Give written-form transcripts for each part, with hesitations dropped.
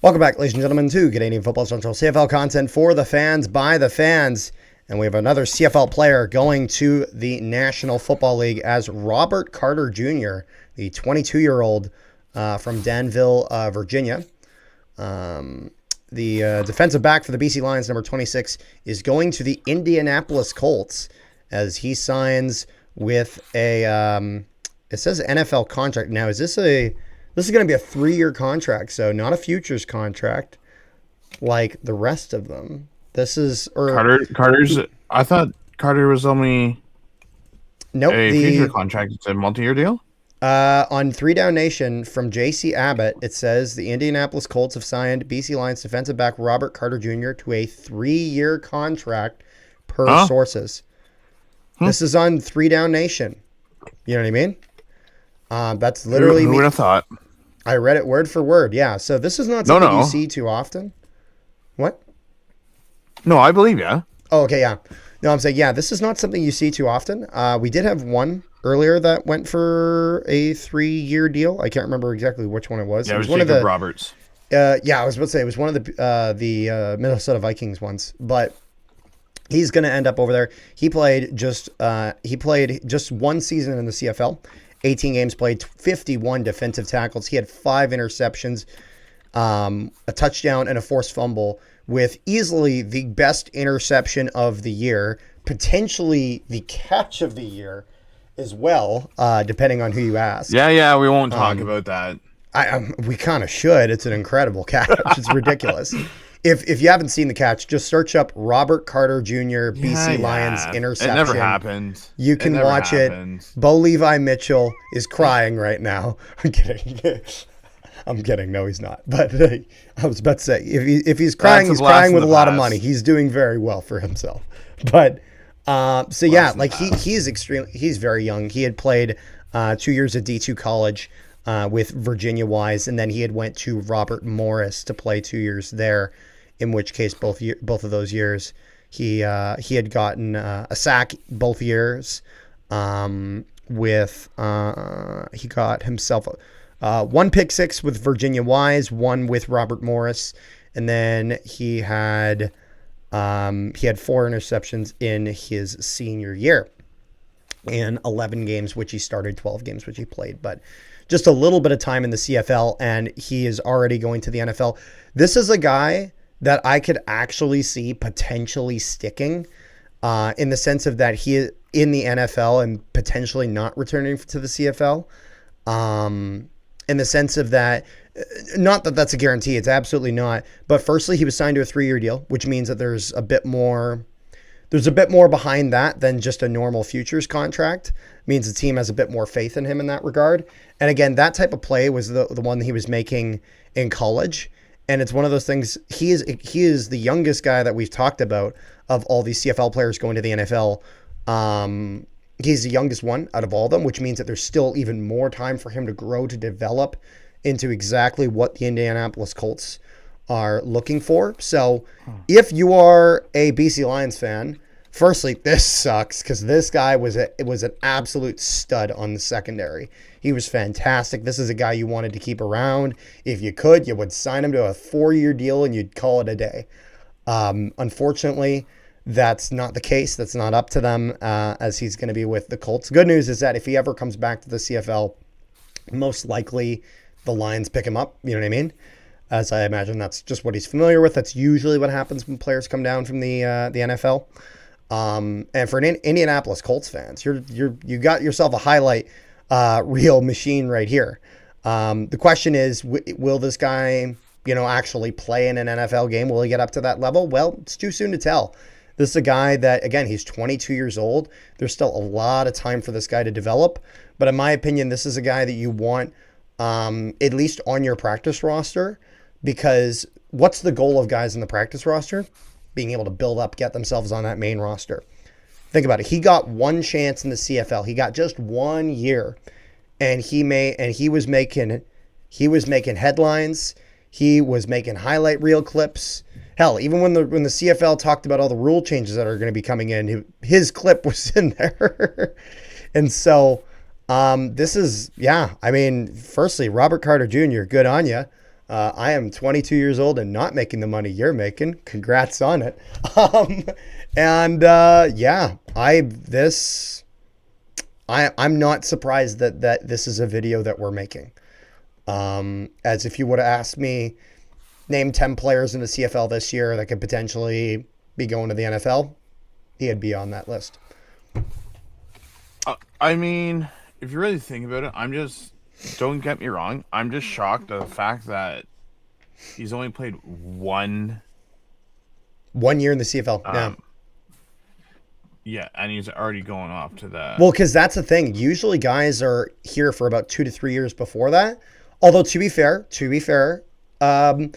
Welcome back, ladies and gentlemen, to Canadian Football Central CFL content for the fans, by the fans. And we have another CFL player going to the National Football League as Robert Carter Jr., the 22-year-old from Danville, Virginia. The defensive back for the BC Lions, number 26, is going to the Indianapolis Colts as he signs with a, it says NFL contract. Now, this is going to be a 3-year contract, so not a futures contract like the rest of them. This is Carter's. I thought Carter was only a future contract. It's a multi-year deal. On 3 Down Nation from JC Abbott, it says the Indianapolis Colts have signed BC Lions defensive back Robert Carter Jr. to a 3-year contract per sources. This is on 3 Down Nation. You know what I mean? That's literally Who would have thought? I read it word for word. Yeah. So this is not something you see too often. What? No, I believe you. Oh, okay. Yeah. No, I'm saying, yeah, this is not something you see too often. We did have one earlier that went for a 3-year deal. I can't remember exactly which one it was. Yeah, it was one Jacob of the Roberts. Yeah, I was about to say it was one of the Minnesota Vikings ones, but he's going to end up over there. He played just one season in the CFL. 18 games played, 51 defensive tackles. He had 5 interceptions, a touchdown, and a forced fumble, with easily the best interception of the year, potentially the catch of the year as well, depending on who you ask. Yeah, we won't talk about that. We kind of should. It's an incredible catch. It's ridiculous. If you haven't seen the catch, just search up Robert Carter Jr. BC Lions interception. It never happened. You can watch it. Bo Levi Mitchell is crying right now. I'm kidding. I'm kidding. No, he's not. But I was about to say, if he's crying, he's crying with a lot of money. He's doing very well for himself. But so yeah, like he's very young. He had played 2 years at D2 college with Virginia Wise, and then he had went to Robert Morris to play 2 years there. In which case, both of those years, he had gotten a sack both years. He got himself 1 pick six with Virginia Wise, 1 with Robert Morris, and then he had 4 interceptions in his senior year, and 11 games which he started, 12 games which he played, but just a little bit of time in the CFL, and he is already going to the NFL. This is a guy that I could actually see potentially sticking in the sense of that he is in the NFL and potentially not returning to the CFL. In the sense of that, not that that's a guarantee, it's absolutely not. But firstly, he was signed to a 3-year deal, which means that there's a bit more behind that than just a normal futures contract. It means the team has a bit more faith in him in that regard. And again, that type of play was the one that he was making in college. And it's one of those things, he is the youngest guy that we've talked about of all these CFL players going to the NFL. He's the youngest one out of all of them, which means that there's still even more time for him to grow, to develop into exactly what the Indianapolis Colts are looking for. So if you are a BC Lions fan, firstly, this sucks because this guy was an absolute stud on the secondary. He was fantastic. This is a guy you wanted to keep around. If you could, you would sign him to a 4-year deal and you'd call it a day. Unfortunately, that's not the case. That's not up to them as he's going to be with the Colts. Good news is that if he ever comes back to the CFL, most likely the Lions pick him up. You know what I mean? As I imagine that's just what he's familiar with. That's usually what happens when players come down from the NFL. And for Indianapolis Colts fans, you got yourself a highlight reel machine right here. The question is, will this guy, actually play in an NFL game? Will he get up to that level? Well, it's too soon to tell. This is a guy that, again, he's 22 years old. There's still a lot of time for this guy to develop. But in my opinion, this is a guy that you want at least on your practice roster, because what's the goal of guys in the practice roster? Being able to build up, get themselves on that main roster. Think about it. He got one chance in the CFL. He got just 1 year, and he was making headlines. He was making highlight reel clips. Hell, even when the CFL talked about all the rule changes that are going to be coming in, his clip was in there. And so this is, yeah, I mean, firstly, Robert Carter Jr., good on you. I am 22 years old and not making the money you're making. Congrats on it. Yeah, I'm not surprised that this is a video that we're making. As if you would have asked me, name 10 players in the CFL this year that could potentially be going to the NFL, he'd be on that list. I mean, if you really think about it, don't get me wrong, I'm just shocked at the fact that he's only played one year in the CFL. Yeah, and he's already going off to that. Well, because that's the thing. Usually guys are here for about 2 to 3 years before that. Although, to be fair, a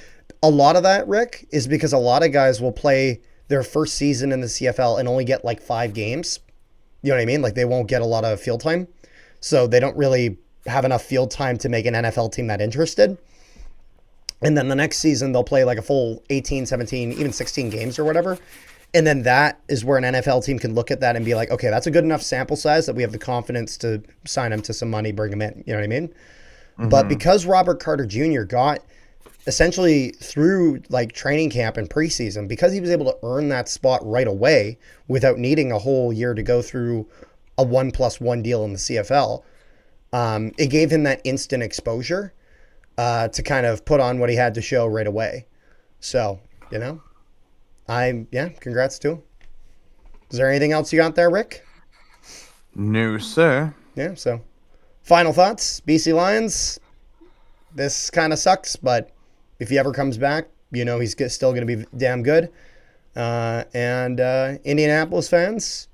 lot of that, Rick, is because a lot of guys will play their first season in the CFL and only get like 5 games. You know what I mean? Like they won't get a lot of field time. So they don't really have enough field time to make an NFL team that interested. And then the next season, they'll play like a full 18, 17, even 16 games or whatever. And then that is where an NFL team can look at that and be like, okay, that's a good enough sample size that we have the confidence to sign him to some money, bring him in. You know what I mean? Mm-hmm. But because Robert Carter Jr. got essentially through like training camp and preseason, because he was able to earn that spot right away without needing a whole year to go through a 1+1 deal in the CFL, it gave him that instant exposure to kind of put on what he had to show right away. So, you know, congrats to him. Is there anything else you got there, Rick? No, sir. Yeah, so final thoughts, BC Lions. This kind of sucks, but if he ever comes back, you know he's still going to be damn good. And Indianapolis fans,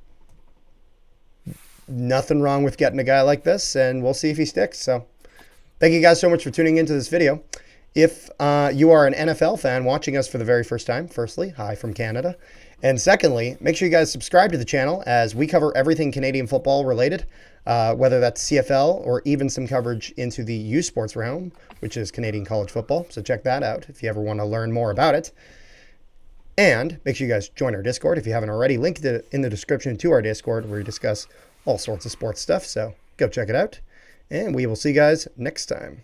nothing wrong with getting a guy like this, and we'll see if he sticks. So thank you guys so much for tuning into this video. If you are an NFL fan watching us for the very first time, firstly, hi from Canada. And secondly, make sure you guys subscribe to the channel as we cover everything Canadian football related, whether that's CFL or even some coverage into the U Sports realm, which is Canadian college football. So check that out if you ever want to learn more about it. And make sure you guys join our Discord if you haven't already. Linked it in the description to our Discord where we discuss all sorts of sports stuff. So go check it out. And we will see you guys next time.